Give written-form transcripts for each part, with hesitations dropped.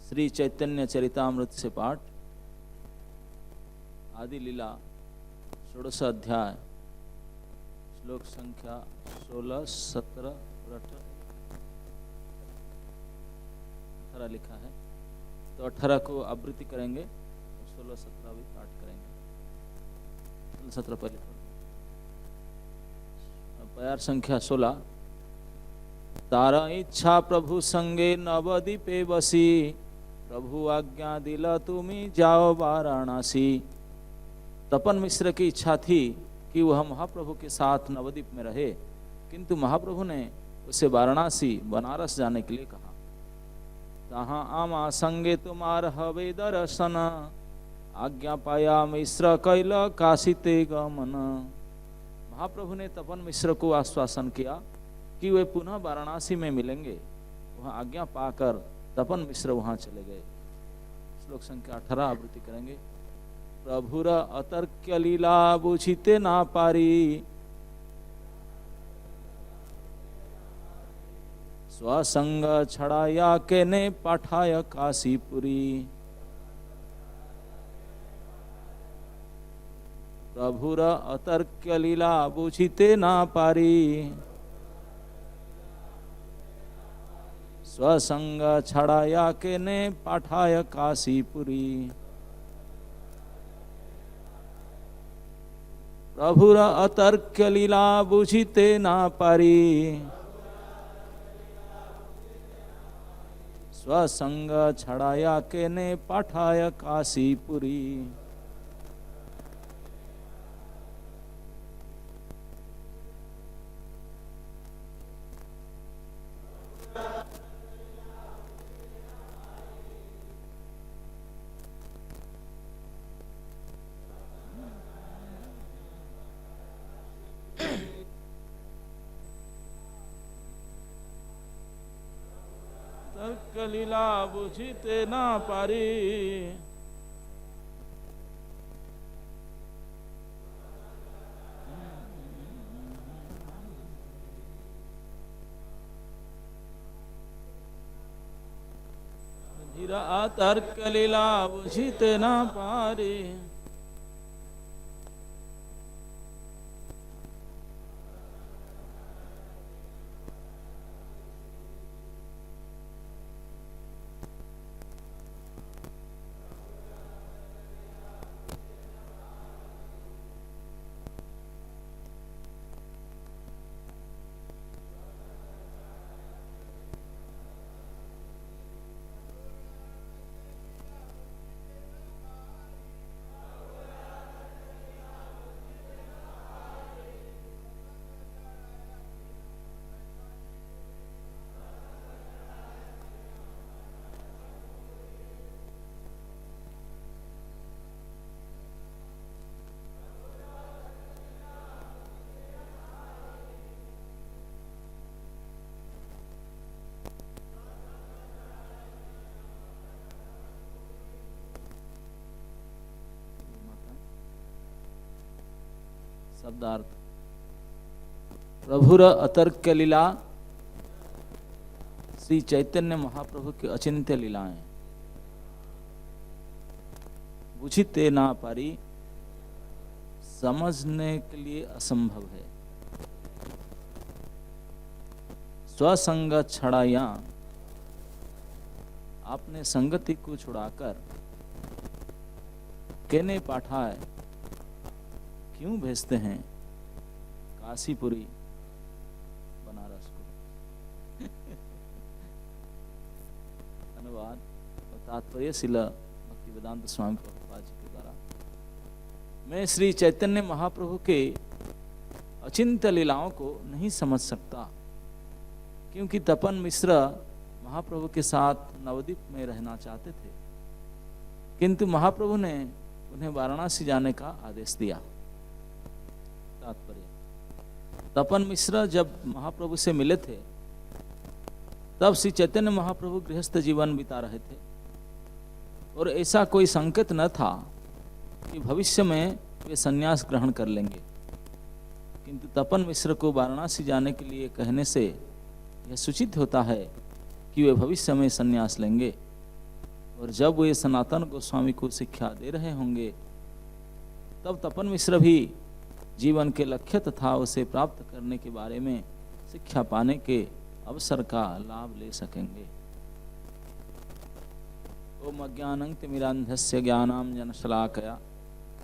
श्री चैतन्य चरितामृत से पाठ। आदि लीला 16 अध्याय, श्लोक संख्या 16, 17 और 18 लिखा है। तो 18 को आवृत्ति करेंगे, 16, 17 भी पाठ करेंगे। 17 पहले प्यार संख्या 16। तारा इच्छा प्रभु संगे नवदीपे बसी, प्रभु आज्ञा दिला तुम्हें जाओ वाराणसी। तपन मिश्र की इच्छा थी कि वह महाप्रभु के साथ नवदीप में रहे, किंतु महाप्रभु ने उसे वाराणसी बनारस जाने के लिए कहा। तहाँ आमा संगे तुम्हार हवे दर्शन, आज्ञा पाया मिश्र कैल काशीते गमन। महाप्रभु ने तपन मिश्र को आश्वासन किया कि वे पुनः वाराणसी में मिलेंगे। वह आज्ञा पाकर तपन मिश्र वहां चले गए। श्लोक संख्या 18 आवृत्ति करेंगे। प्रभुर अतर्क्य लीला बुझिते ना पारी, स्वसंग छड़ाया के ने पाठाय काशीपुरी। प्रभुर अतर्क्य लीला बुझिते ना पारी, स्वसंग छड़ाया के ने पाठाय काशीपुरी। प्रभुर अतर्क्य लीला बुझिते ना पारी, स्वसंग छड़ाया के ने पाठाय काशीपुरी। लीला बुझिते ना पारी, धीरा तर्क लीला बुझिते ना पारी। शब्दार्थ। प्रभुर अतर्क्य लीला श्री चैतन्य महाप्रभु की अचिंत्य लीलाएं, बुझिते ना पारी, समझने के लिए असंभव है। स्वसंग छड़ाया, आपने संगति को छुड़ाकर केने पाठाए, क्यों भेजते हैं काशीपुरी बनारस को। अनुवाद और तात्पर्य शिला भक्तिवेदांत स्वामी प्रभुपाद जी के द्वारा। मैं श्री चैतन्य महाप्रभु के अचिंत्य लीलाओं को नहीं समझ सकता, क्योंकि तपन मिश्र महाप्रभु के साथ नवदीप में रहना चाहते थे, किंतु महाप्रभु ने उन्हें वाराणसी जाने का आदेश दिया। तात्पर्य। तपन मिश्र जब महाप्रभु से मिले थे, तब श्री चैतन्य महाप्रभु गृहस्थ जीवन बिता रहे थे और ऐसा कोई संकेत न था कि भविष्य में वे संन्यास ग्रहण कर लेंगे। किंतु तपन मिश्र को वाराणसी जाने के लिए कहने से यह सूचित होता है कि वे भविष्य में संन्यास लेंगे। और जब वे सनातन गोस्वामी को शिक्षा दे रहे होंगे तब तपन मिश्र भी जीवन के लक्ष्य तथा उसे प्राप्त करने के बारे में शिक्षा पाने के अवसर का लाभ ले सकेंगे। ओम अज्ञानं तिमिरान्धस्य ज्ञानाञ्जनशलाकया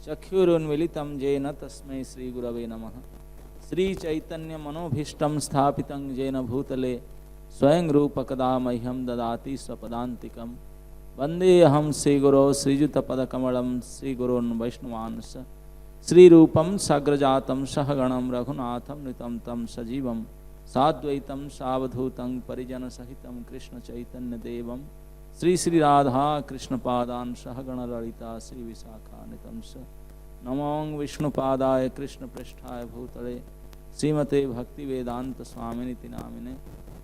चक्षुरुन्मीलितं येन तस्मै श्रीगुरवे नमः। श्रीचैतन्यमनोभीष्टं स्थापितं येन भूतले स्वयं रूपकदा मह्यं ददाति स्वपदान्तिकं। वन्देऽहं श्रीगुरो श्रीयुतपदकमलं श्रीगुरोन् वैष्णवांश श्रीरूपं साग्रजातं सहगणं रघुनाथं नितं तं सजीवं साद्वैतं सावधूतं परिजनसहितं कृष्णचैतन्यदेवं श्री श्री राधा कृष्णपादान् सहगणललिता श्रीविशाखान्वितं स। नमो विष्णुपादाय कृष्णपृष्ठाय भूतले श्रीमते भक्तिवेदांत स्वामिनिति नामिने।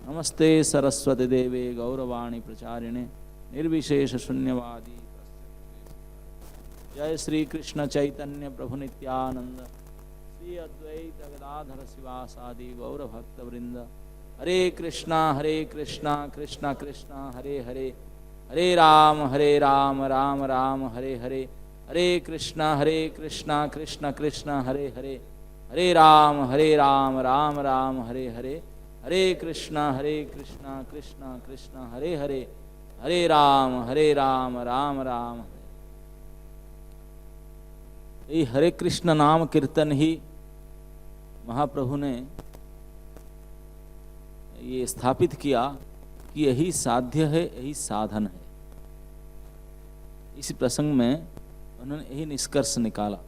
नमस्ते सरस्वती देवे गौरवाणी प्रचारिणे निर्विशेष शून्यवादी। जय श्री कृष्ण चैतन्य प्रभु नित्यानंद श्री अद्वैत गदाधर शिवासादि गौर भक्त वृंद। हरे कृष्णा कृष्णा कृष्णा हरे हरे, हरे राम राम राम हरे हरे। हरे कृष्णा कृष्णा कृष्णा हरे हरे, हरे राम राम राम हरे हरे। हरे कृष्णा कृष्णा कृष्णा हरे हरे, हरे राम राम राम। ये हरे कृष्ण नाम कीर्तन ही महाप्रभु ने ये स्थापित किया कि यही साध्य है, यही साधन है। इसी प्रसंग में उन्होंने यही निष्कर्ष निकाला।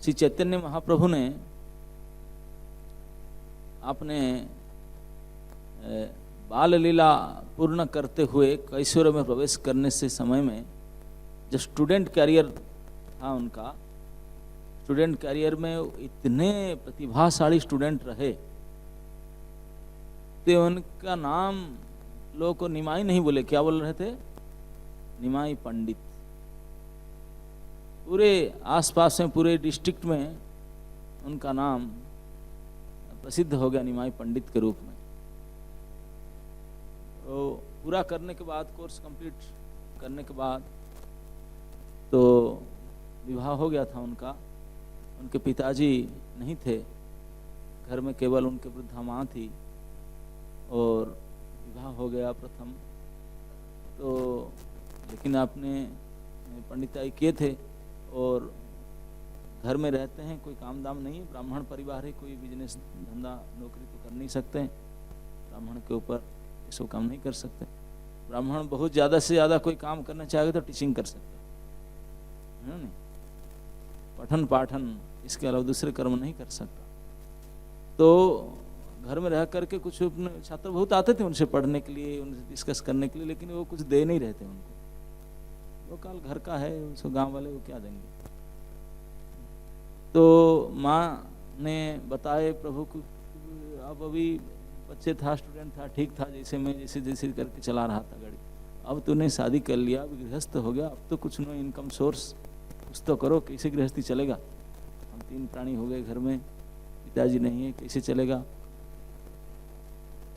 श्री चैतन्य महाप्रभु ने अपने बाल लीला पूर्ण करते हुए कैशोर में प्रवेश करने से समय में जो स्टूडेंट कैरियर था उनका, स्टूडेंट कैरियर में इतने प्रतिभाशाली स्टूडेंट रहे तो उनका नाम लोगों को निमाई नहीं बोले, क्या बोल रहे थे? निमाई पंडित। पूरे आसपास में पूरे डिस्ट्रिक्ट में उनका नाम प्रसिद्ध हो गया निमाई पंडित के रूप में। तो पूरा करने के बाद, कोर्स कंप्लीट करने के बाद तो विवाह हो गया था उनका। उनके पिताजी नहीं थे, घर में केवल उनके वृद्धा माँ थी और विवाह हो गया प्रथम। तो लेकिन आपने पंडिताई किए थे और घर में रहते हैं, कोई काम दाम नहीं है, ब्राह्मण परिवार है, कोई बिजनेस धंधा नौकरी तो कर नहीं सकते हैं, ब्राह्मण के ऊपर ये सब काम नहीं कर सकते। ब्राह्मण बहुत ज़्यादा से ज़्यादा कोई काम करना चाहेगा तो टीचिंग कर सकता है ना, पठन पाठन इसके अलावा दूसरे कर्म नहीं कर सकता। तो घर में रह करके कुछ अपने छात्र बहुत आते थे उनसे पढ़ने के लिए, उनसे डिस्कस करने के लिए, लेकिन वो कुछ दे नहीं रहते उनको। वो काल घर का है, उसको गांव वाले वो क्या देंगे। तो माँ ने बताए प्रभु को, अब अभी बच्चे था, स्टूडेंट था, ठीक था, जैसे मैं जैसे करके चला रहा था गाड़ी। अब तूने शादी कर लिया, अब गृहस्थ हो गया, अब तो कुछ नो इनकम सोर्स कुछ तो करो, कैसे गृहस्थी चलेगा। हम 3 प्राणी हो गए घर में, पिताजी नहीं है, कैसे चलेगा।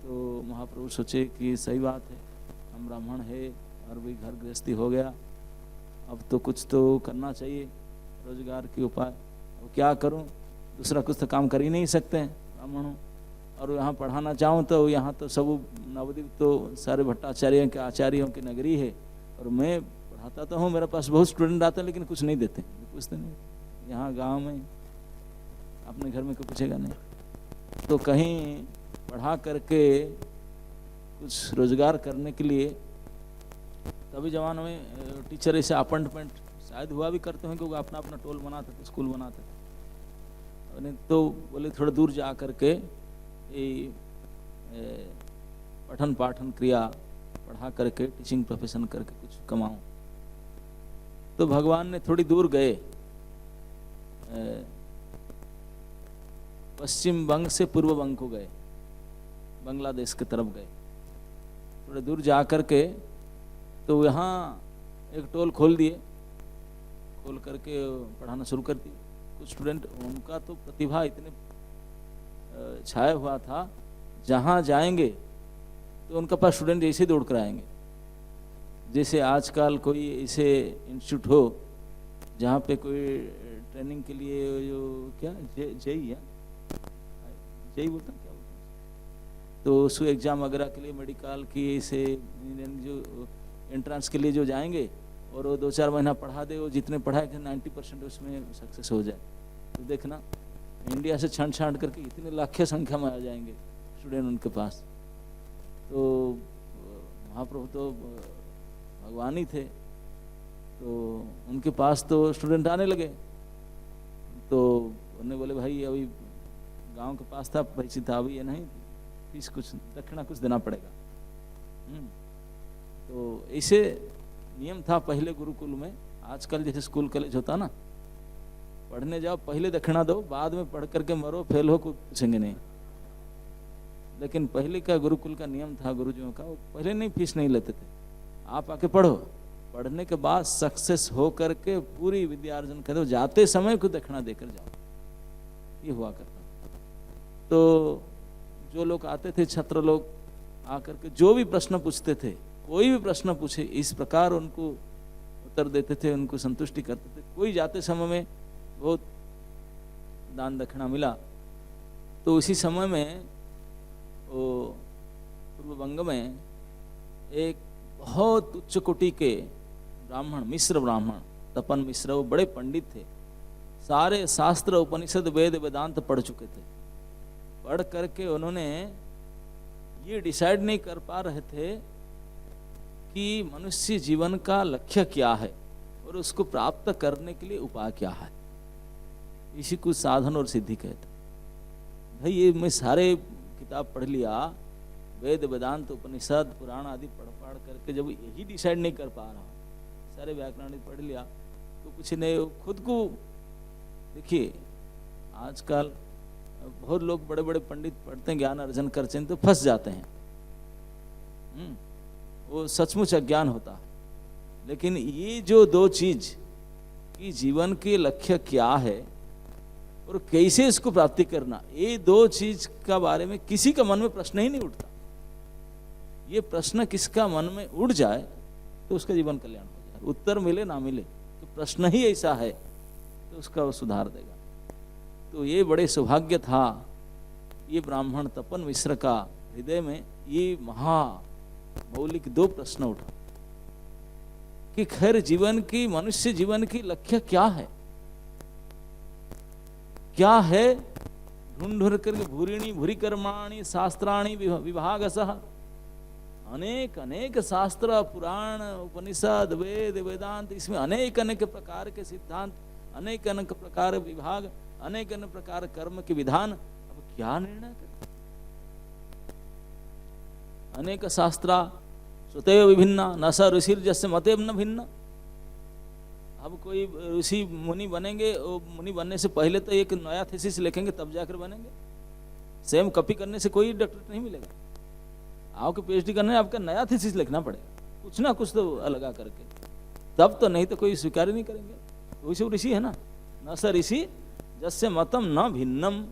तो महाप्रभु सोचे कि सही बात है, हम ब्राह्मण है और भी घर गृहस्थी हो गया, अब तो कुछ तो करना चाहिए रोजगार के उपाय। अब क्या करूं, दूसरा कुछ तो काम कर ही नहीं सकते हैं ब्राह्मण हूँ। और यहाँ पढ़ाना चाहूँ तो यहाँ तो सब नवद्वीप तो सारे भट्टाचार्यों के आचार्यों की नगरी है, और मैं पढ़ाता तो हूँ, मेरे पास बहुत स्टूडेंट आते हैं लेकिन कुछ नहीं देते, पूछते नहीं। यहाँ गांव में अपने घर में कोई पूछेगा नहीं, तो कहीं पढ़ा करके कुछ रोजगार करने के लिए। तभी जमाने में टीचर ऐसे अपॉइंटमेंट शायद हुआ भी करते हैं, क्योंकि अपना अपना टोल बनाते थे, स्कूल बनाते थे। नहीं तो बोले थोड़ा दूर जा करके पठन पाठन क्रिया पढ़ा करके टीचिंग प्रोफेशन करके कुछ कमाऊं। तो भगवान ने थोड़ी दूर गए, पश्चिम बंग से पूर्व बंग को गए, बांग्लादेश की तरफ गए। थोड़े दूर जा करके तो यहाँ एक टोल खोल दिए, खोल करके पढ़ाना शुरू कर दिए। कुछ स्टूडेंट, उनका तो प्रतिभा इतने छाया हुआ था, जहाँ जाएंगे तो उनका पास स्टूडेंट ऐसे दौड़ कर आएंगे। जैसे आजकल कोई ऐसे इंस्टीट्यूट हो जहाँ पे कोई ट्रेनिंग के लिए जो क्या जेई है, जेई बोलता क्या बोलता, तो उसको एग्ज़ाम वगैरह के लिए मेडिकल की ऐसे जो एंट्रेंस के लिए जो जाएंगे और वो 2-4 महीना पढ़ा दे, वो जितने पढ़ाए थे 90% उसमें सक्सेस हो जाए, तो देखना इंडिया से छांट छांट करके इतने लाखों संख्या में आ जाएंगे स्टूडेंट उनके पास। तो महाप्रभु तो भगवान ही थे, तो उनके पास तो स्टूडेंट आने लगे, तो उन्होंने बोले भाई अभी गांव के पास था, परिचित था, अभी ये नहीं फीस कुछ दक्षिणा कुछ देना पड़ेगा। तो ऐसे नियम था पहले गुरुकुल में। आजकल जैसे स्कूल कॉलेज होता ना, पढ़ने जाओ पहले दक्षिणा दो, बाद में पढ़ करके मरो, फेल हो कुछ पूछेंगे नहीं। लेकिन पहले का गुरुकुल का नियम था गुरुजियों का, वो पहले नहीं फीस नहीं लेते थे, आप आके पढ़ो, पढ़ने के बाद सक्सेस हो करके पूरी विद्या अर्जन कर दो, जाते समय को दक्षिणा देकर जाओ, ये हुआ करता। तो जो लोग आते थे छात्र लोग आकर के जो भी प्रश्न पूछते थे, कोई भी प्रश्न पूछे इस प्रकार उनको उत्तर देते थे, उनको संतुष्टि करते थे। कोई जाते समय में बहुत दान दक्षिणा मिला, तो उसी समय में वो पूर्व बंग में एक बहुत उच्च कोटि के ब्राह्मण, मिश्र ब्राह्मण तपन मिश्र, वो बड़े पंडित थे, सारे शास्त्र उपनिषद वेद वेदांत पढ़ चुके थे। पढ़ करके उन्होंने ये डिसाइड नहीं कर पा रहे थे कि मनुष्य जीवन का लक्ष्य क्या है और उसको प्राप्त करने के लिए उपाय क्या है। इसी को साधन और सिद्धि कहते। भाई ये मैं सारे किताब पढ़ लिया, वेद वेदांत उपनिषद पुराण आदि पढ़ करके जब यही डिसाइड नहीं कर पा रहा, सारे व्याकरण पढ़ लिया तो कुछ नहीं। खुद को देखिए, आजकल बहुत लोग बड़े बड़े पंडित पढ़ते हैं, ज्ञान अर्जन करते हैं, तो फंस जाते हैं। वो सचमुच अज्ञान होता है। लेकिन ये जो दो चीज कि जीवन के लक्ष्य क्या है और कैसे इसको प्राप्ति करना, ये दो चीज का बारे में किसी का मन में प्रश्न ही नहीं उठता। ये प्रश्न किसका मन में उठ जाए तो उसका जीवन कल्याण हो जाए। उत्तर मिले ना मिले, तो प्रश्न ही ऐसा है तो उसका वो सुधार देगा। तो ये बड़े सौभाग्य था, ये ब्राह्मण तपन मिश्र का हृदय में ये महा मौलिक दो प्रश्न उठा कि खैर जीवन की, मनुष्य जीवन की लक्ष्य क्या है, क्या है। ढूंढ ढूंढ करके भूरिणी भूरि कर्माणि शास्त्राणि विभागसः, अनेक अनेक शास्त्र पुराण उपनिषद वेद वेदांत, इसमें अनेक अनेक प्रकार के सिद्धांत, अनेक अनेक प्रकार विभाग, अनेक अनेक प्रकार कर्म के विधान। अब क्या निर्णय करें? अनेक शास्त्रा स्वतः विभिन्ना न स ऋषिर जस्य मते न भिन्न। अब कोई ऋषि मुनि बनेंगे, वो मुनि बनने से पहले तो एक नया थीसिस लिखेंगे तब जाकर बनेंगे। सेम कॉपी करने से कोई डॉक्टरेट नहीं मिलेगा। आपको पीएचडी करना है, आपका नया थीसिस लिखना पड़ेगा, कुछ ना कुछ तो अलगा करके, तब तो, नहीं तो कोई स्वीकार ही नहीं करेंगे। वैसे ऋषि है ना, न स ऋषि जस्य मतम न भिन्नम।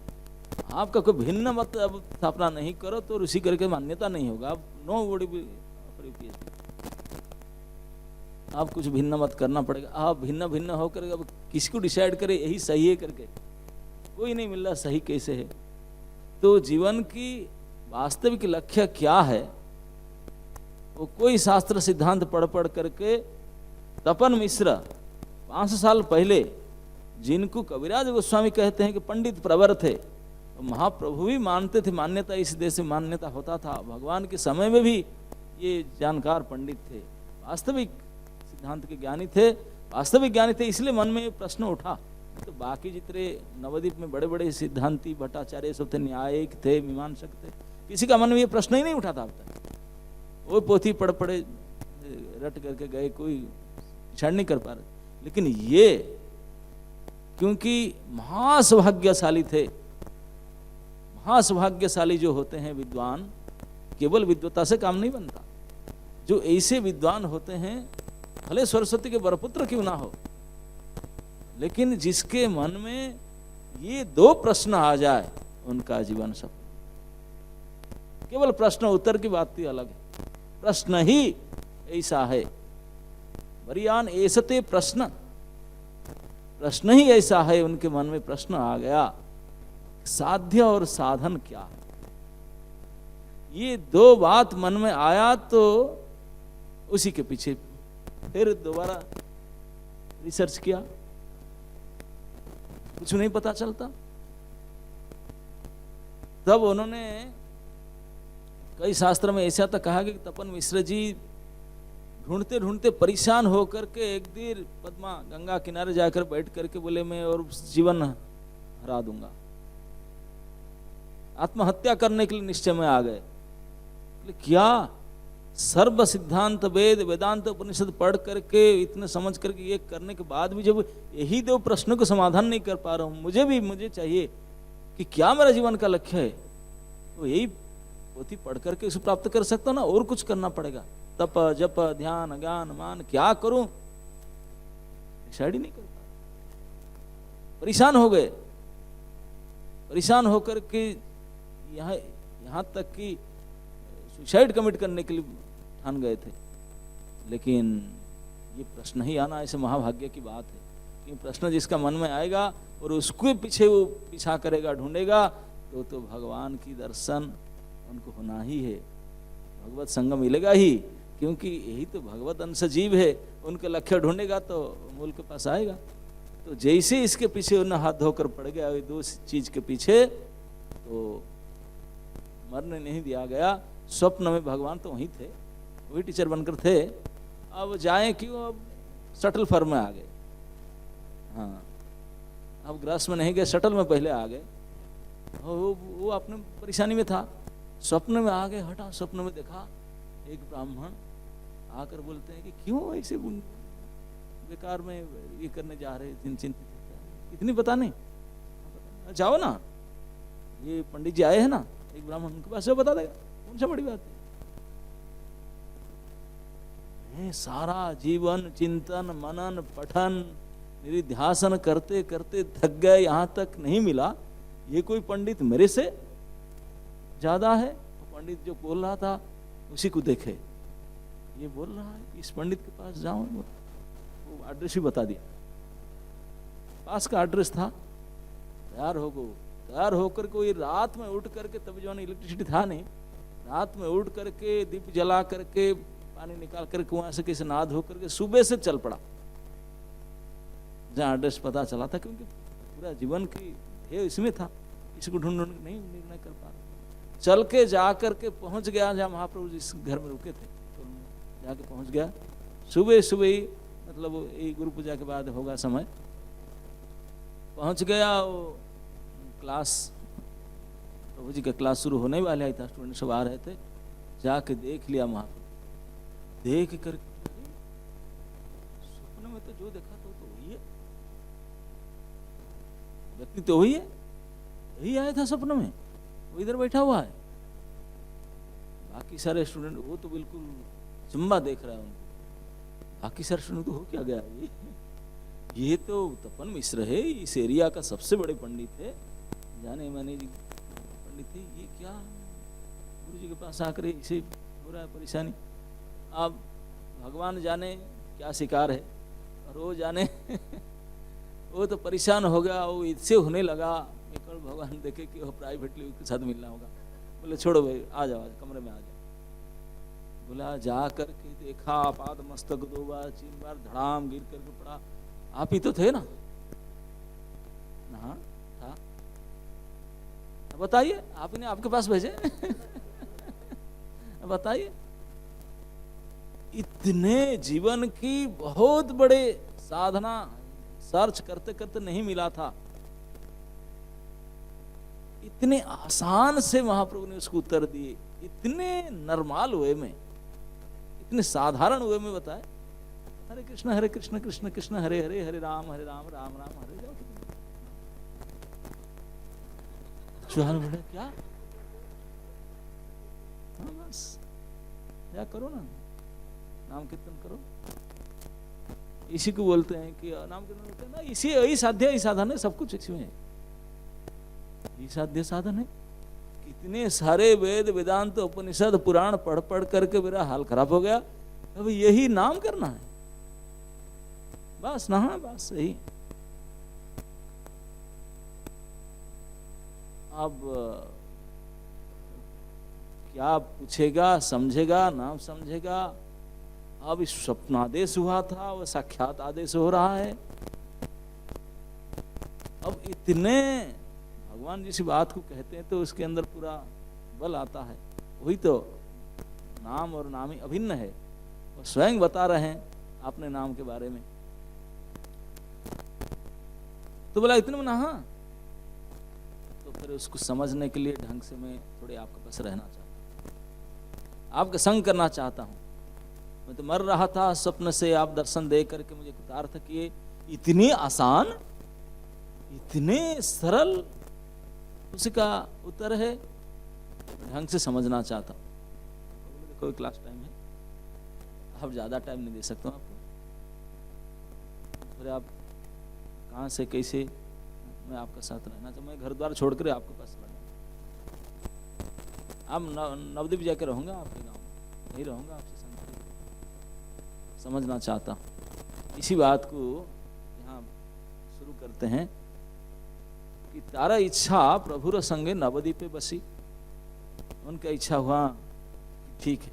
आपका कोई भिन्न मत अब स्थापना नहीं करो तो ऋषि करके मान्यता नहीं होगा। आप नो बॉडी पीएचडी, आप कुछ भिन्न मत करना पड़ेगा। आप भिन्न भिन्न होकर अब किसको डिसाइड करे यही सही है करके, कोई नहीं मिल रहा सही कैसे है। तो जीवन की वास्तविक लक्ष्य क्या है, वो कोई शास्त्र सिद्धांत पढ़ पढ़ करके तपन मिश्र 500 साल पहले, जिनको कविराज गोस्वामी कहते हैं कि पंडित प्रवर थे, तो महाप्रभु भी मानते थे, मान्यता इस देश में मान्यता होता था। भगवान के समय में भी ये जानकार पंडित थे, वास्तविक सिद्धांत के ज्ञानी थे, वास्तविक ज्ञानी थे, इसलिए मन में प्रश्न उठा। तो बाकी जितने नवद्वीप में बड़े बड़े सिद्धांती भट्टाचार्य सब थे, न्यायिक थे, मीमांसक थे, किसी का मन में ये प्रश्न ही नहीं उठा था अब तक। वो पोथी पढ़ पढ़े रट करके गए, कोई क्षण नहीं कर पा रहे। लेकिन ये क्योंकि महासौभाग्यशाली थे, महासौभाग्यशाली जो होते हैं विद्वान, केवल विद्वता से काम नहीं बनता। जो ऐसे विद्वान होते हैं, भले सरस्वती के वरपुत्र क्यों ना हो, लेकिन जिसके मन में ये दो प्रश्न आ जाए, उनका जीवन सफल। केवल प्रश्न उत्तर की बात ही अलग है, प्रश्न ही ऐसा है वरियान ऐसते प्रश्न, प्रश्न ही ऐसा है, उनके मन में प्रश्न आ गया, साध्य और साधन क्या है। ये दो बात मन में आया तो उसी के पीछे फिर दोबारा रिसर्च किया, कुछ नहीं पता चलता। तब उन्होंने कई शास्त्र में ऐसा तक कहा कि तपन मिश्र जी ढूंढते ढूंढते परेशान होकर के एक दिन पद्मा गंगा किनारे जाकर बैठ करके बोले मैं और जीवन हरा दूंगा, आत्महत्या करने के लिए निश्चय में आ गए। क्या सर्व सिद्धांत वेद वेदांत उपनिषद पढ़ करके इतने समझ करके ये करने के बाद भी जब यही दो प्रश्नों को समाधान नहीं कर पा रहा हूं, मुझे चाहिए कि क्या मेरा जीवन का लक्ष्य है, तो यही पोथी पढ़ करके उसे प्राप्त कर सकता हूं ना, और कुछ करना पड़ेगा। तप जप ध्यान ज्ञान मान क्या करूं, डिसाइड ही नहीं कर पा। परेशान हो गए, परेशान होकर के यहाँ तक कि सुसाइड कमिट करने के लिए ठान गए थे। लेकिन ये प्रश्न ही आना ऐसे महाभाग्य की बात है कि प्रश्न जिसका मन में आएगा और उसके पीछे वो पीछा करेगा, ढूंढेगा, तो भगवान की दर्शन उनको होना ही है, भगवत संग मिलेगा ही, क्योंकि यही तो भगवत अंश जीव है। उनके लक्ष्य ढूंढेगा तो मूल के पास आएगा। तो जैसे इसके पीछे उन्हें हाथ धोकर पड़ गया दो चीज के पीछे, तो मरने नहीं दिया गया। स्वप्न में भगवान तो वहीं थे, वही टीचर बनकर थे। अब जाएं क्यों, अब शटल फॉर्म में आ गए। हाँ, अब ग्रास में नहीं गए, शटल में पहले आ गए। वो अपने परेशानी में था, स्वप्न में आ गए। हटा स्वप्न में देखा एक ब्राह्मण आकर बोलते हैं कि क्यों ऐसे बेकार में ये करने जा रहे, चिंतित इतनी पता नहीं, जाओ ना, ये पंडित जी आए हैं ना, एक ब्राह्मण, उनके पास बता देगा, कौन सा बड़ी बात है। सारा जीवन चिंतन मनन पठन निधिध्यासन करते करते थक गए, यहां तक नहीं मिला ये कोई पंडित मेरे से ज्यादा है। पंडित जो बोल रहा था उसी को देखे, ये बोल रहा है, इस पंडित के पास जाओ। वो एड्रेस भी बता दिया, पास का एड्रेस था। तैयार होकर कोई रात में उठ करके, तब जो इलेक्ट्रिसिटी था नहीं, रात में उठ करके दीप जला करके पानी निकाल करके वहां से किसी नहा धो करके सुबह से चल पड़ा जहाँ एड्रेस पता चला था, क्योंकि पूरा जीवन की ये इसमें था, किसी को ढूंढ नहीं निर्णय कर पा रहा। चल के जा करके पहुंच गया जहाँ महाप्रभु जिस घर में रुके थे, तो जाके पहुंच गया सुबह सुबह ही, मतलब ये गुरु पूजा के बाद होगा समय। पहुंच गया, वो क्लास प्रभु जी का क्लास शुरू होने वाला ही था, स्टूडेंट सब आ रहे थे। जाके देख लिया महाप्रभु, देख कर स्वप्न में तो जो देखा तो वही है, व्यक्ति तो वही है, यही आया था स्वप्न में, वो इधर बैठा हुआ है। बाकी सारे स्टूडेंट, वो तो बिल्कुल चुम्बा देख रहा है उनको। बाकी सारे स्टूडेंट को हो क्या गया, ये तो तपन मिश्र है, इस एरिया का सबसे बड़े पंडित है, जाने माने पंडित थे, ये क्या गुरु जी के पास आकर इसे हो रहा है परेशानी। अब भगवान जाने क्या शिकार है, और वो जाने वो तो परेशान हो गया, वो इससे होने लगा। भगवान देखे कि वो प्राइवेटली उसके साथ मिलना होगा, बोले छोड़ो भाई, आ जाओ कमरे में आ जाओ। बोला जा करके देखा, पाद मस्तक 2 बार 3 बार धड़ाम गिर करके पड़ा। आप ही तो थे ना? हाँ था। बताइए, आपने आपके पास भेजे बताइए। इतने जीवन की बहुत बड़े साधना सर्च करते करते नहीं मिला था, इतने आसान से महाप्रभु ने उसको उत्तर दिए, इतने नरमाल वे में, इतने साधारण वे में बताए। हरे कृष्ण कृष्ण कृष्ण हरे हरे, हरे राम राम राम हरे। जाओ चुहान बोले क्या, हाँ बस क्या करो ना, नाम कीर्तन करो। इसी को बोलते हैं कि नाम कीर्तन बोलते हैं ना, इसी यही साध्य यही साधन है, सब कुछ इसमें है, यही साध्य साधन है। कितने सारे वेद वेदांत उपनिषद पुराण पढ़ पढ़ करके मेरा हाल खराब हो गया। अब यही नाम करना है, बस ना, बस सही। अब क्या पूछेगा, समझेगा ना समझेगा। अब इस स्वप्नादेश हुआ था, वो साक्षात आदेश हो रहा है। अब इतने भगवान जिस बात को कहते हैं तो उसके अंदर पूरा बल आता है। वही तो नाम और नामी अभिन्न है, वो स्वयं बता रहे हैं अपने नाम के बारे में। तो बोला इतने में ना, हाँ। तो फिर उसको समझने के लिए ढंग से मैं थोड़े आपके पास रहना चाहता हूँ, आपका संग करना चाहता हूँ। मैं तो मर रहा था स्वप्न से, आप दर्शन दे करके मुझे कृतार्थ किए। इतनी आसान, इतने सरल उसका उत्तर है, ढंग से समझना चाहता हूँ। कोई क्लास टाइम है, अब ज्यादा टाइम नहीं दे सकता हूँ आपको। फिर आप कहाँ से कैसे मैं आपका साथ रहना चाहूँ। मैं घर द्वार छोड़कर आपके पास चला जाऊँ। आप नवद्वीप जाकर रहूँगा, आपके गाँव में नहीं रहूँगा, आपसे समझना चाहता हूँ। इसी बात को यहाँ शुरू करते हैं कि तारा इच्छा प्रभुर संगे नवद्वीपे बसी। उनका इच्छा हुआ ठीक है,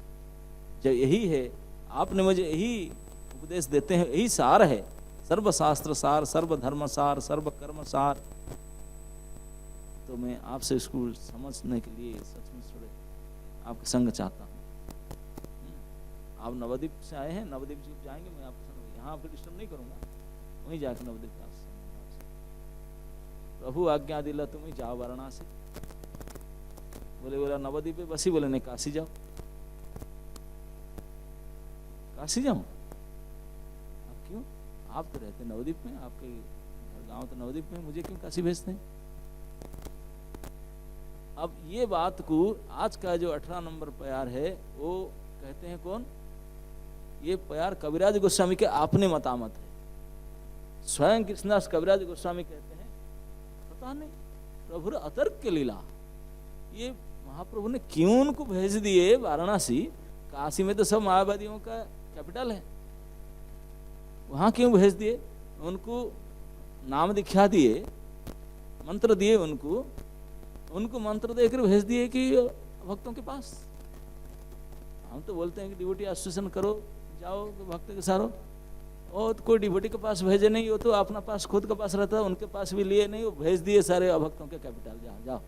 जब यही है, आपने मुझे यही उपदेश देते हैं, यही सार है, सर्वशास्त्र सार, सर्वधर्म सार, सर्व कर्म सार। तो मैं आपसे इसको समझने के लिए सचमुच थोड़े आपका संग चाहता हूँ। आप नवद्वीप से आए हैं, नवद्वीप जब जाएंगे मैं आपको संग, यहाँ फिर डिस्टर्ब नहीं करूँगा, वहीं जाकर नवद्वीप का प्रभु आज्ञा दिला तुम्हें जाओ वाराणसी। बोला नवद्वीप पे बसी, बोले नहीं काशी जाओ। काशी जाऊं? आप क्यों? आप तो रहते नवद्वीप में, आपके गांव तो नवद्वीप में, मुझे क्यों काशी भेजते हैं? अब ये बात को आज का जो 18 नंबर प्यार है वो कहते हैं कौन? ये प्यार कविराज गोस्वामी के अपने मतामत है। स्वयं कृष्णदास कविराज गोस्वामी कहते हैं पता नहीं प्रभु अतर्क के लीला, ये महाप्रभु ने क्यों उनको भेज दिए वाराणसी। काशी में तो सब मायावादियों का कैपिटल है, वहां क्यों भेज दिए? उनको नाम दीक्षा दिए, मंत्र दिए, उनको मंत्र देकर भेज दिए कि भक्तों के पास। हम तो बोलते हैं कि डिवोटी एसोसिएशन करो, जाओ भक्त के सारो, और तो कोई डिवोटी के पास भेजे नहीं, वो तो अपना पास खुद के पास रहता है, उनके पास भी लिए नहीं, वो भेज दिए सारे अभक्तों के कैपिटल, जहाँ जाओ।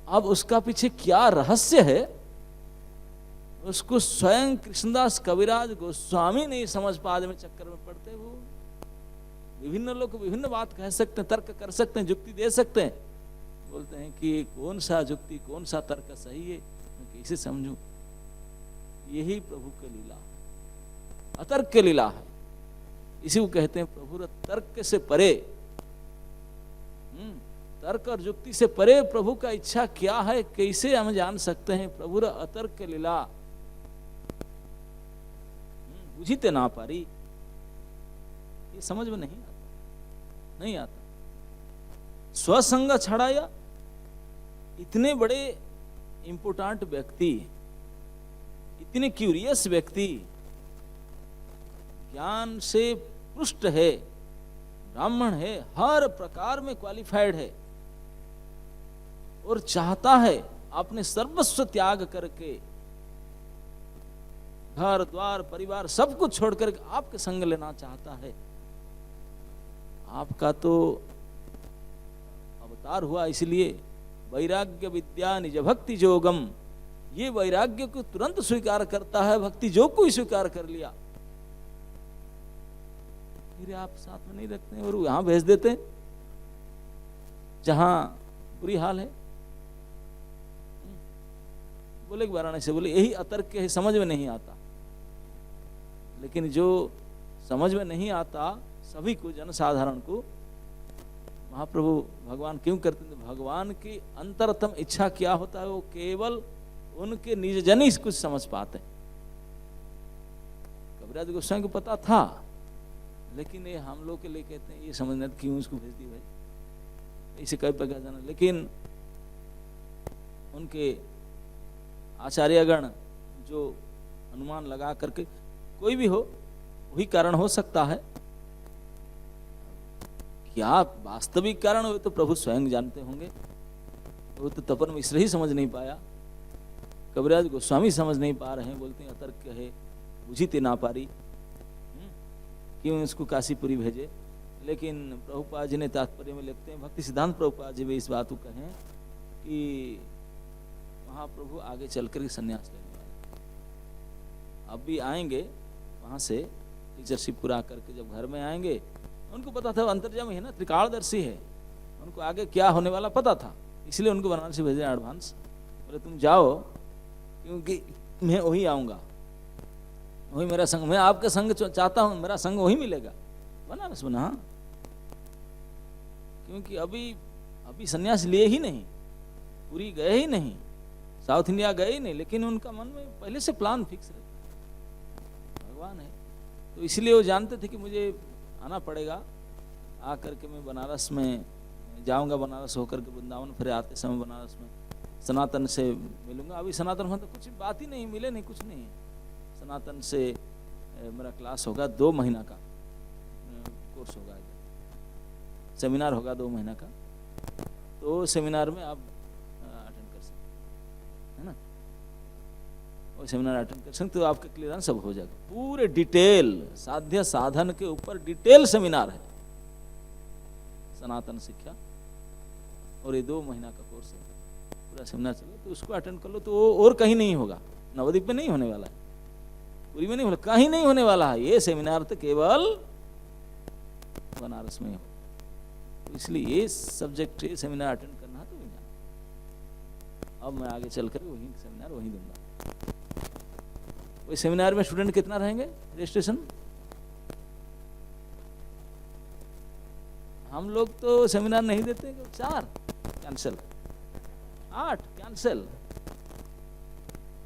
अब उसका पीछे क्या रहस्य है, उसको स्वयं कृष्णदास कविराज गोस्वामी नहीं समझ पाए में चक्कर में पड़ते। वो विभिन्न लोग विभिन्न बात कह सकते हैं, तर्क कर सकते हैं, युक्ति दे सकते हैं, बोलते हैं कि कौन सा युक्ति कौन सा तर्क सही है, मैं कैसे समझूं। यही प्रभु की लीला, अतर्क की लीला है। इसी को कहते हैं प्रभु तर्क से परे, तर्क और युक्ति से परे प्रभु का इच्छा क्या है, कैसे हम जान सकते हैं? प्रभु अतर्क की लीला बुझीते ना पारी, ये समझ में नहीं आता। स्वसंग छड़ाया, इतने बड़े इंपोर्टेंट व्यक्ति, इतने क्यूरियस व्यक्ति, ज्ञान से पुष्ट है, ब्राह्मण है, हर प्रकार में क्वालिफाइड है, और चाहता है अपने सर्वस्व त्याग करके, घर द्वार परिवार सब कुछ छोड़ करके आपके संग लेना चाहता है। आपका तो अवतार हुआ इसलिए वैराग्य विद्या निज भक्ति जोगम, ये वैराग्य को तुरंत स्वीकार करता है, भक्ति योग को ही स्वीकार कर लिया। फिर आप साथ में नहीं रखते और यहां भेज देते जहां बुरी हाल है। बोले वाराणसी, बोले यही अतर्क है, समझ में नहीं आता। लेकिन जो समझ में नहीं आता सभी को, जनसाधारण को, महाप्रभु भगवान क्यों करते हैं? भगवान की अंतरतम इच्छा क्या होता है वो केवल उनके निज जन ही कुछ समझ पाते हैं। कविराज गोस्वामी को पता था, लेकिन ये हम लोग के लिए कहते हैं ये समझना क्यों उसको भेज दी भाई, इसे कई प्रकार जाना। लेकिन उनके आचार्यगण जो अनुमान लगा करके, कोई भी हो, वही कारण हो सकता है। क्या वास्तविक कारण हो तो प्रभु स्वयं जानते होंगे। वो तो तपन मिश्र ही समझ नहीं पाया, कविराज गोस्वामी समझ नहीं पा रहे हैं, बोलते हैं अतर्क है बुझी ते ना पारी, क्यों इसको काशीपुरी भेजे। लेकिन प्रभुपाद जी ने तात्पर्य में लिखते हैं, भक्ति सिद्धांत प्रभुपाद जी भी इस बात को कहें कि महाप्रभु आगे चलकर के संन्यास लेने वाले, अब भी आएंगे वहां से टीचरशिप पूरा करके, जब घर में आएंगे उनको पता था अंतर्यामी है ना, त्रिकालदर्शी है, उनको आगे क्या होने वाला पता था, इसलिए उनको बनारस भेजे एडवांस। बोले तुम जाओ, क्योंकि मैं वही आऊंगा, वही मेरा संग, मैं आपका संग चाहता हूं, मेरा संग वही मिलेगा बनारस में। हाँ, क्योंकि अभी सन्यास लिए ही नहीं, पूरी गए ही नहीं, साउथ इंडिया गए ही नहीं, लेकिन उनका मन में पहले से प्लान फिक्स रहता, भगवान है तो इसलिए वो जानते थे कि मुझे आना पड़ेगा, आकर के मैं बनारस में जाऊंगा, बनारस होकर के वृंदावन, फिर आते समय बनारस में सनातन से मिलूंगा। अभी सनातन में तो कुछ बात ही नहीं, मिले नहीं, कुछ नहीं। सनातन से मेरा क्लास होगा 2 महीना का कोर्स होगा, सेमिनार होगा 2 महीना का, तो सेमिनार में आप अटेंड कर सकते है ना, और सेमिनार अटेंड कर सकते तो आपका क्लियरेंस सब हो जाएगा। पूरे डिटेल साध्य साधन के ऊपर डिटेल सेमिनार है, सनातन शिक्षा, और ये 2 महीना का कोर्स है, पूरा सेमिनार चले, तो उसको अटेंड कर लो, तो और कहीं नहीं होगा, नवद्वीप में नहीं होने वाला है, पूरी में नहीं होने, कहीं नहीं होने वाला है, ये सेमिनार तो केवल बनारस में हो। तो इसलिए ये सब्जेक्ट, ये सेमिनार अटेंड करना है तो वही जाना। अब मैं आगे चलकर वही सेमिनार वही दूंगा। वही सेमिनार में स्टूडेंट कितना रहेंगे, रजिस्ट्रेशन? हम लोग तो सेमिनार नहीं देते, 4 कैंसिल, 8 कैंसिल,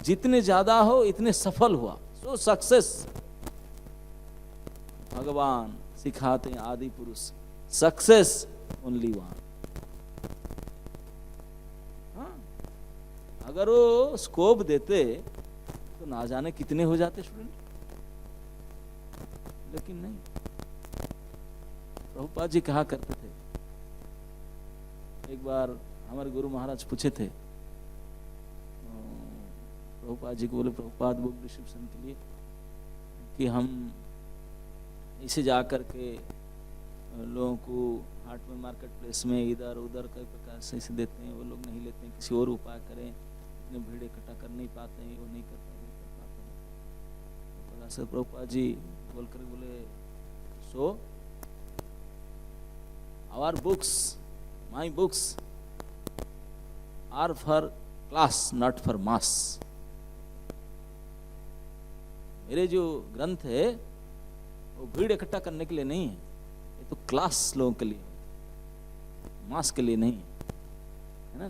जितने ज्यादा हो इतने सफल हुआ, सो सक्सेस। भगवान सिखाते हैं आदि पुरुष, सक्सेस ओनली वन। हाँ, अगर वो स्कोप देते तो ना जाने कितने हो जाते स्टूडेंट, लेकिन नहीं। प्रभुपाद जी कहा करते थे, एक बार हमारे गुरु महाराज पूछे थे प्रभुपाद जी को, बोले प्रभुपाद बुक डिस्ट्रीब्यूशन के लिए कि हम इसे जा कर के लोगों को हाट में, मार्केट प्लेस में इधर उधर कई प्रकार से इसे देते हैं, वो लोग नहीं लेते हैं, किसी और उपाय करें, इतने भीड़ इकट्ठा कर नहीं पाते हैं, वो नहीं कर पाते हैं। तो प्रभुपाद जी बोल कर बोले, so our books, my books are for class not for mass. मेरे जो ग्रंथ है वो भीड़ इकट्ठा करने के लिए नहीं है, ये तो क्लास लोगों के लिए, मास के लिए नहीं है ना।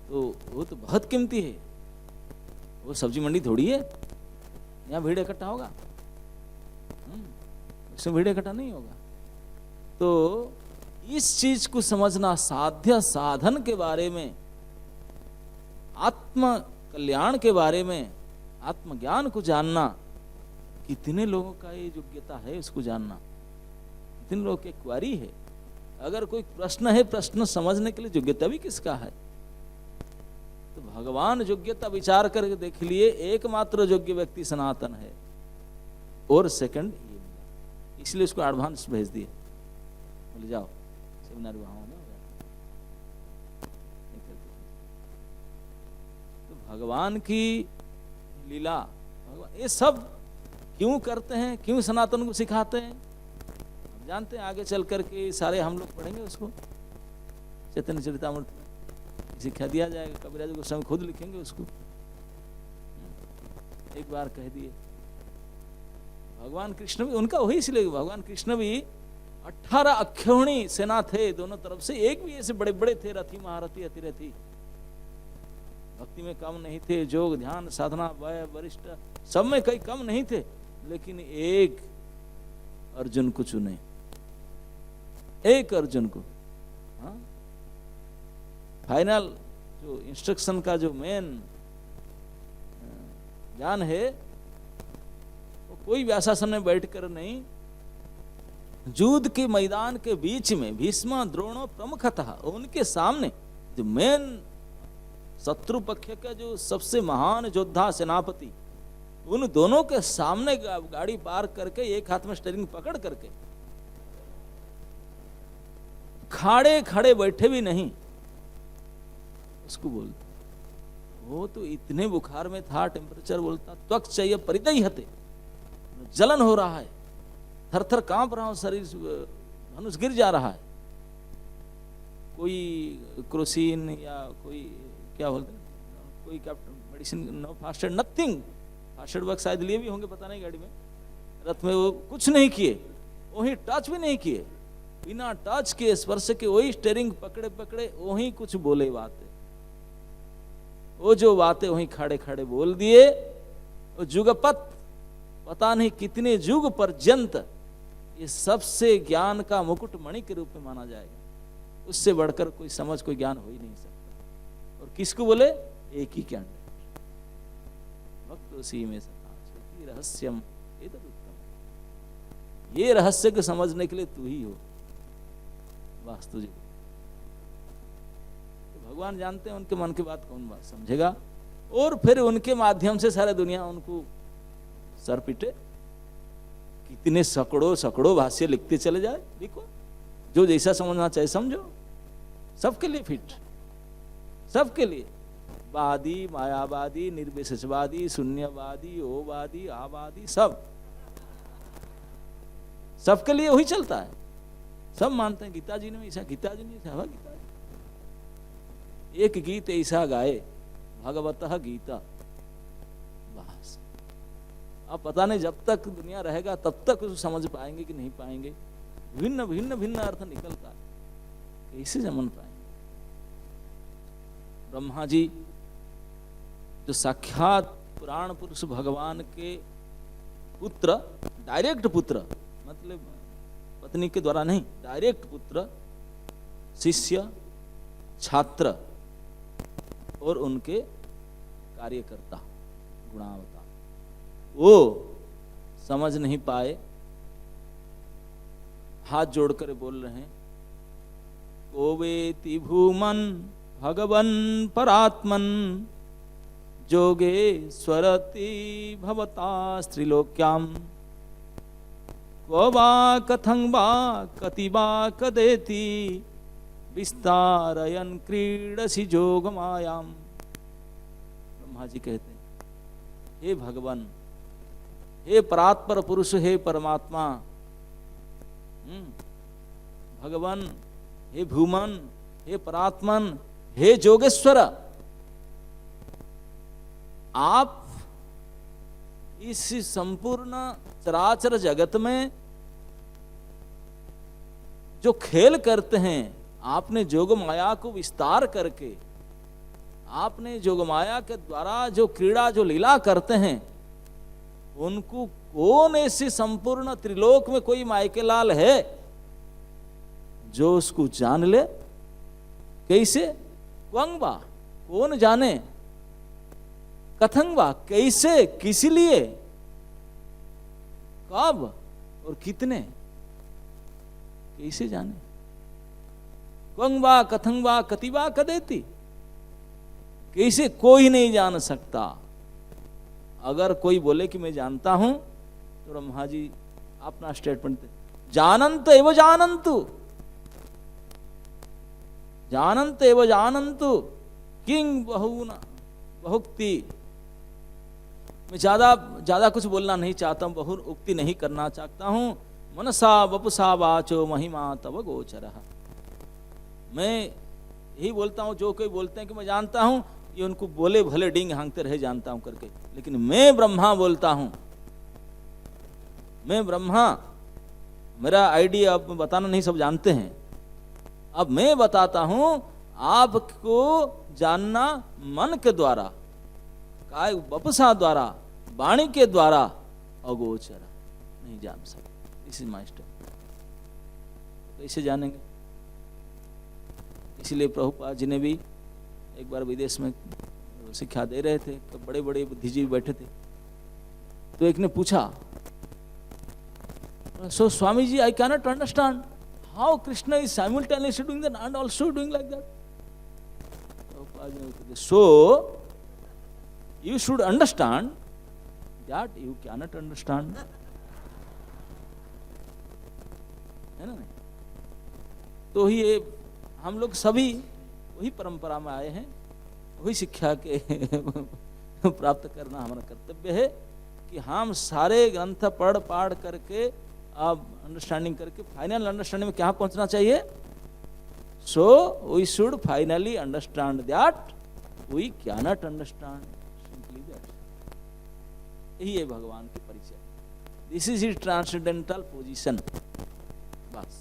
तो वो तो बहुत कीमती है, वो सब्जी मंडी थोड़ी है यहाँ भीड़ इकट्ठा होगा, इसमें भीड़ इकट्ठा नहीं होगा। तो इस चीज को समझना, साध्य साधन के बारे में, आत्म कल्याण के बारे में, आत्मज्ञान को जानना, कितने लोगों का ये योग्यता है उसको जानना, कितने लोगों की क्वारी है। अगर कोई प्रश्न है, प्रश्न समझने के लिए योग्यता भी किसका है, तो भगवान योग्यता विचार करके देख लिए, एकमात्र योग्य व्यक्ति सनातन है, और सेकंड ये मिला, इसलिए उसको एडवांस भेज दिए, बोले जाओ सेमिनार वहां होने होगा। तो भगवान की लीला, भगवान ये सब क्यों करते हैं, क्यों सनातन को सिखाते हैं, हम जानते हैं। आगे चल करके सारे हम लोग पढ़ेंगे उसको, चैतन्य चरितामृत में शिक्षा दिया जाएगा, कबीराज गोस्वामी खुद लिखेंगे उसको। एक बार कह दिए, भगवान कृष्ण भी उनका वही, इसलिए भगवान कृष्ण भी 18 अक्षौहिणी सेना थे दोनों तरफ से, एक भी ऐसे बड़े बड़े थे, रथी महारथी अतिरथी, भक्ति में कम नहीं थे, योग ध्यान साधना वय वरिष्ठ सब में कई कम नहीं थे, लेकिन एक अर्जुन को चुने, एक अर्जुन को। हाँ, फाइनल जो इंस्ट्रक्शन का जो मेन ज्ञान है वो कोई व्यासासन में बैठकर नहीं, युद्ध के मैदान के बीच में भीष्म द्रोण प्रमुखतः उनके सामने जो मेन शत्रु पक्ष का जो सबसे महान योद्धा सेनापति, उन दोनों के सामने गाड़ी पार करके एक हाथ में स्टीयरिंग पकड़ करके खाड़े खड़े बैठे भी नहीं उसको बोलते। वो तो इतने बुखार में था, टेम्परेचर बोलता त्वक चाहिए परिदय हते, जलन हो रहा है, थर थर कांप रहा हूं, शरीर धनुष गिर जा रहा है। कोई क्रोसिन या कोई क्या बोलते हैं, कोई medicine no first aid nothing, first aid work शायद लिए भी होंगे पता नहीं गाड़ी में, रथ में वो कुछ नहीं किए, वही टच भी नहीं किए, बिना टच के स्पर्श के वही स्टीयरिंग पकड़े पकड़े वही कुछ बोले बातें, वो जो बातें वही खड़े खड़े बोल दिए। वो जुगपत पता नहीं कितने युग पर्यंत ये सबसे ज्ञान का मुकुट मणि के रूप में माना जाएगा, उससे बढ़कर कोई समझ कोई ज्ञान हो ही नहीं सकता। और किसको बोले? एक ही के अंडर भक्त उसी में सता रहस्यम उत्तम। ये रहस्य को समझने के लिए तू ही हो वास्तु जी। तो भगवान जानते हैं उनके मन की बात कौन बात समझेगा, और फिर उनके माध्यम से सारे दुनिया उनको सर पिटे। कितने सैकड़ों सैकड़ों भाष्य लिखते चले जाए, देखो जो जैसा समझना चाहे समझो, सबके लिए फिट, सबके लिए, वादी मायावादी निर्विशेषवादी शून्यवादी ओवादी आवादी सब, सबके लिए वही चलता है। सब मानते हैं गीता जी ने ऐसा, गीता जी ने ऐसा, गीता जी एक गीत ऐसा गाए भगवतः गीता, बस। अब पता नहीं जब तक दुनिया रहेगा तब तक उसको समझ पाएंगे कि नहीं पाएंगे, भिन्न भिन्न भिन्न अर्थ निकलता है, कैसे समझ पाएंगे। ब्रह्मा जी जो साक्षात पुराण पुरुष भगवान के पुत्र, डायरेक्ट पुत्र, मतलब पत्नी के द्वारा नहीं, डायरेक्ट पुत्र, शिष्य, छात्र और उनके कार्यकर्ता गुणावता, वो समझ नहीं पाए, हाथ जोड़कर बोल रहे हैं कोवेति भूमन भगवन परात्मन जोगे स्वरति भवता स्त्रीलोक्याम क्व वा कथं वा कति वा कदेति विस्तारयन क्रीडसि जोगमायाम। ब्रह्मा जी कहते हैं हे भगवान, हे परात्पर पुरुष, हे परमात्मा, भगवान, हे भूमन, हे परात्मन, हे जोगेश्वर, आप इस संपूर्ण चराचर जगत में जो खेल करते हैं, आपने जोग माया को विस्तार करके, आपने जोग माया के द्वारा जो क्रीड़ा जो लीला करते हैं, उनको कौन ऐसे संपूर्ण त्रिलोक में कोई मायके लाल है जो उसको जान ले? कैसे? क्वंगवा, कौन जाने? कथंगवा, कैसे, किस लिए, कब और कितने, कैसे जाने? क्वंगवा कथंगवा कतिवा कदेति, कैसे? कोई नहीं जान सकता। अगर कोई बोले कि मैं जानता हूं तो ब्रह्मा जी अपना स्टेटमेंट दे, जानंत एव जानंतु, जानंत एव जानंतु किंग बहुना बहुक्ति। मैं ज्यादा कुछ बोलना नहीं चाहता हूं, बहु उक्ति नहीं करना चाहता हूं। मनसा वपुसा वाचो महिमा तव गोचरः। मैं यही बोलता हूं, जो कोई बोलते हैं कि मैं जानता हूं, ये उनको बोले भले डिंग हांगते रहे जानता हूं करके, लेकिन मैं ब्रह्मा बोलता हूं, मैं ब्रह्मा, मेरा आइडिया अब बताना नहीं, सब जानते हैं। अब मैं बताता हूं, आपको जानना मन के द्वारा, काय वपुसा द्वारा, वाणी के द्वारा अगोचर, नहीं जान सकते। This is my step. कैसे जानेंगे? इसलिए प्रभुपाद जी ने भी एक बार विदेश में शिक्षा दे रहे थे, तो बड़े बड़े बुद्धिजीवी बैठे थे, तो एक ने पूछा, so Swamiji, I cannot understand how Krishna is simultaneously doing that and also doing like that. So you should understand that you cannot understand. है ना? तो ये हम लोग सभी वही परंपरा में आए हैं, वही शिक्षा के प्राप्त करना हमारा कर्तव्य है कि हम सारे ग्रंथ पढ़ पाढ़ करके अब अंडरस्टैंडिंग करके फाइनल अंडरस्टैंडिंग में क्या पहुंचना चाहिए. So we should finally understand that we can not understand. Simply that. यही है भगवान की परिचय. This is his transcendental position. बस.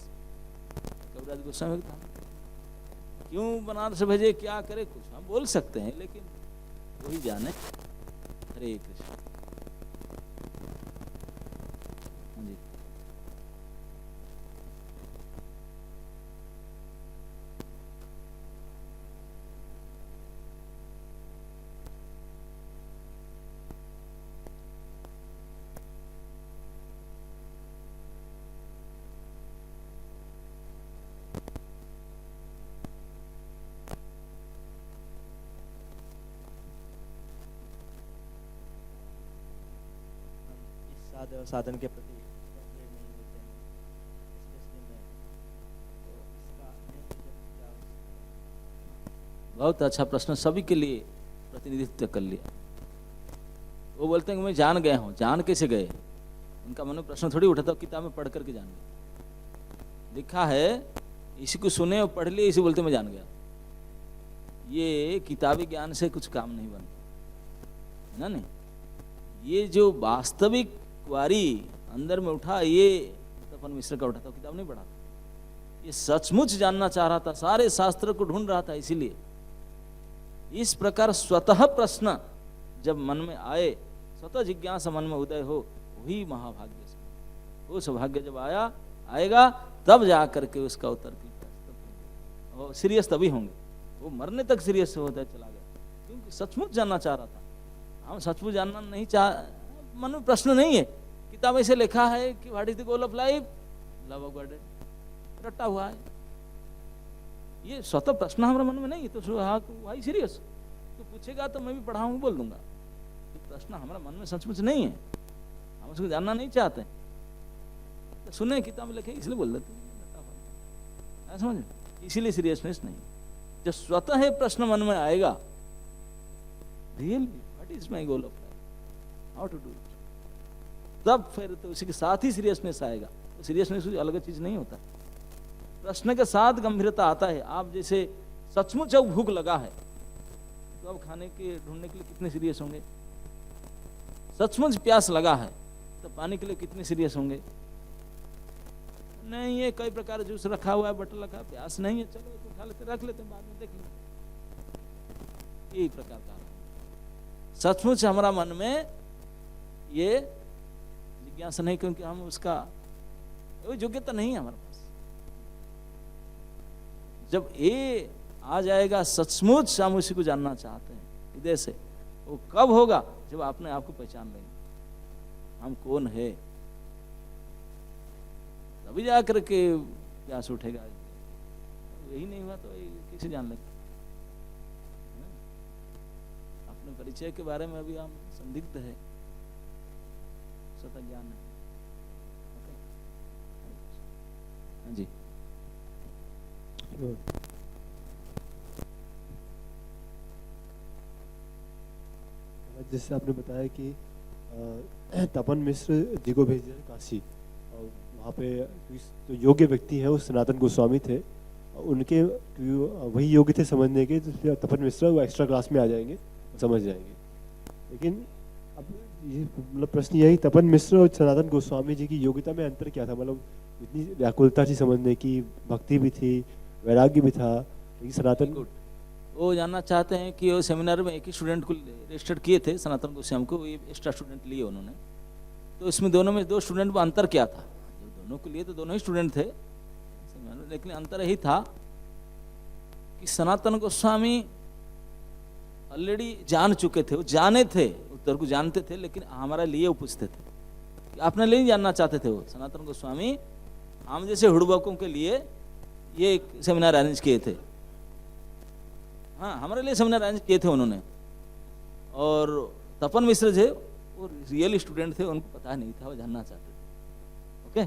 कविराज गोस्वामी का क्यों बनारस भेजे, क्या करे, कुछ हम बोल सकते हैं लेकिन वही जाने. हरे कृष्ण. जी. और साधन के प्रति नहीं होते हैं, स्पेशली मैं, तो इसका क्या हो सकता है? बहुत अच्छा प्रश्न, सभी के लिए प्रतिनिधित्व कर लिया. वो बोलते हैं कि मैं जान गया हूँ. जान कैसे गए? उनका मन में प्रश्न थोड़ी उठा था, किताब में पढ़ करके जान गए. लिखा है इसी को सुने और पढ़ लिए, इसी बोलते मैं जान गया. ये किताबी ज्ञान से कुछ काम नहीं बनता ना. नहीं, ये जो वास्तविक क्वारी अंदर में उठा, ये तपन मिश्र का उठा था, किताब नहीं पढ़ा. ये सचमुच जानना चाह रहा था, सारे शास्त्र को ढूंढ रहा था. इसीलिए इस प्रकार स्वतः प्रश्न जब मन में आए, स्वतः जिज्ञासा मन में उदय हो, वही महाभाग्य से. वो सौभाग्य जब आएगा तब जा करके उसका उत्तर की और सीरियस तभी होंगे. वो मरने तक सीरियस होता चला गया, क्योंकि सचमुच जानना चाह रहा था. हम सचमुच जानना नहीं चाह, मन में प्रश्न नहीं है. किताब ऐसे लिखा है कि what is the goal of life, love of God, रटा हुआ है. ये स्वतः प्रश्न हमारे मन में नहीं है. तो हाँ, भाई सीरियस तो पूछेगा तो मैं भी पढ़ाऊंगा, बोल दूंगा. ये प्रश्न हमारा मन में सचमुच नहीं है, हम उसको जानना नहीं चाहते. तो सुने किताब में लिखे इसलिए बोल देते, समझ. इसीलिए सीरियसनेस नहीं. जब स्वतः है प्रश्न मन में आएगा, really what is my goal of life, how to do it, तब फिर तो उसी के साथ ही सीरियसनेस आएगा. तो सीरियसनेस अलग चीज नहीं होता. प्रश्न के साथ गंभीरता आता है. आप जैसे सचमुच जब भूख लगा है तो अब खाने के ढूंढने के लिए कितने सीरियस होंगे. सचमुच प्यास लगा है तो पानी के लिए कितने सीरियस होंगे. नहीं, ये कई प्रकार जूस रखा हुआ है, बटल रखा, प्यास नहीं है, चलो तो उठा लेते, रख लेते, बाद में देख लेते. यही प्रकार का सचमुच हमारा मन में ये जिज्ञासा नहीं, क्योंकि हम उसका वो योग्यता नहीं है हमारे पास. जब ये आ जाएगा सचमुच हम उसी को जानना चाहते हैं हृदय से, वो कब होगा? जब आपने आपको पहचान लेंगे हम कौन है, तभी जाकर के प्यास उठेगा. यही नहीं हुआ तो कैसे जान लेंगे? अपने परिचय के बारे में अभी हम संदिग्ध है, स्वतः ज्ञान है. जी. जैसे आपने बताया कि तपन मिश्र जी को भेज दिया काशी, और वहाँ पे जो योग्य व्यक्ति है वो सनातन गोस्वामी थे. उनके वही योग्य थे समझने के, तो तपन मिश्र वो एक्स्ट्रा क्लास में आ जाएंगे, समझ जाएंगे. लेकिन अब ये मतलब प्रश्न यही, तपन मिश्र और सनातन गोस्वामी जी की योग्यता में अंतर क्या था? मतलब इतनी व्याकुलता थी समझने की, भक्ति भी थी, वैराग्य भी था, लेकिन सनातन वो जानना चाहते हैं कि वो सेमिनार में एक ही स्टूडेंट को रजिस्टर्ड किए थे, सनातन गोस्वामी को, ये एक्स्ट्रा स्टूडेंट लिए उन्होंने. तो इसमें दोनों में 2 स्टूडेंट में अंतर क्या था? जो दोनों को लिए तो दोनों ही स्टूडेंट थे, लेकिन अंतर यही था कि सनातन गोस्वामी ऑलरेडी जान चुके थे, वो जाने थे, वो उत्तर को जानते थे, लेकिन हमारे लिए वो पूछते थे कि अपने लिए नहीं जानना चाहते थे वो। सनातन गोस्वामी हम जैसे हुड़बकों के लिए ये एक सेमिनार अरेंज किए थे। हाँ, हमारे लिए सेमिनार अरेंज किए थे उन्होंने। और तपन मिश्र थे, वो रियल स्टूडेंट थे, उनको पता नहीं था, वो जानना चाहते थे। ओके,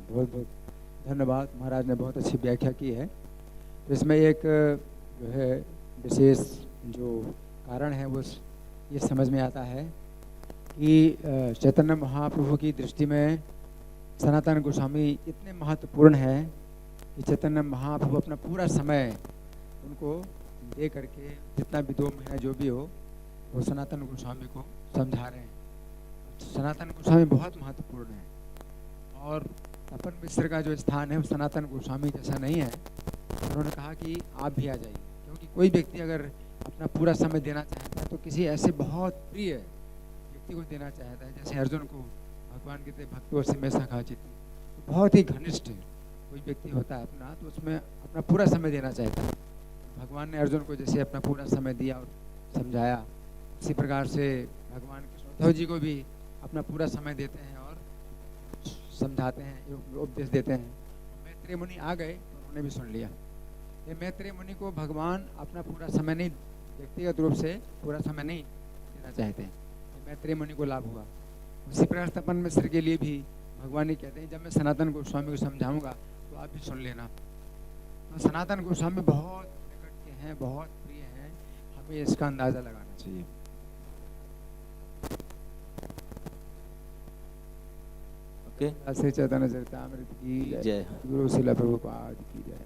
बहुत बहुत धन्यवाद। महाराज ने बहुत अच्छी व्याख्या की है। तो इसमें एक जो है विशेष जो कारण है वो ये समझ में आता है कि चैतन्य महाप्रभु की दृष्टि में सनातन गोस्वामी इतने महत्वपूर्ण है कि चैतन्य महाप्रभु अपना पूरा समय उनको दे करके, जितना भी 2 महीना जो भी हो, वो सनातन गोस्वामी को समझा रहे हैं। सनातन गोस्वामी बहुत महत्वपूर्ण है और तपन मिश्र का जो स्थान है वो सनातन गोस्वामी जैसा नहीं है। उन्होंने कहा कि आप भी आ जाइए, क्योंकि कोई व्यक्ति अगर अपना पूरा समय देना चाहता है तो किसी ऐसे बहुत प्रिय व्यक्ति को देना चाहता है। जैसे अर्जुन को भगवान कहते भक्तों से में सखा चित्ती, तो बहुत ही घनिष्ठ कोई व्यक्ति होता है अपना, तो उसमें अपना पूरा समय देना चाहता है। भगवान ने अर्जुन को जैसे अपना पूरा समय दिया और समझाया, उसी प्रकार से भगवान कृष्ण जी को भी अपना पूरा समय देते हैं और समझाते हैं, उपदेश देते हैं। मैत्रेय मुनि आ गए तो उन्होंने भी सुन लिया। ये मैत्रेय मुनि को भगवान अपना पूरा समय नहीं, व्यक्तिगत रूप से पूरा समय नहीं देना चाहते हैं, मैत्रेय मुनि को लाभ हुआ। उसी प्रकार तपन मिश्र के लिए भी भगवान ही कहते हैं जब मैं सनातन गोस्वामी को समझाऊंगा तो आप भी सुन लेना। तो सनातन गोस्वामी बहुत निकट के हैं, बहुत प्रिय हैं, हमें इसका अंदाज़ा लगाना चाहिए। ओके, श्री चैतन्य चरितामृत की जय। गुरु शिला प्रभुपाद की जय।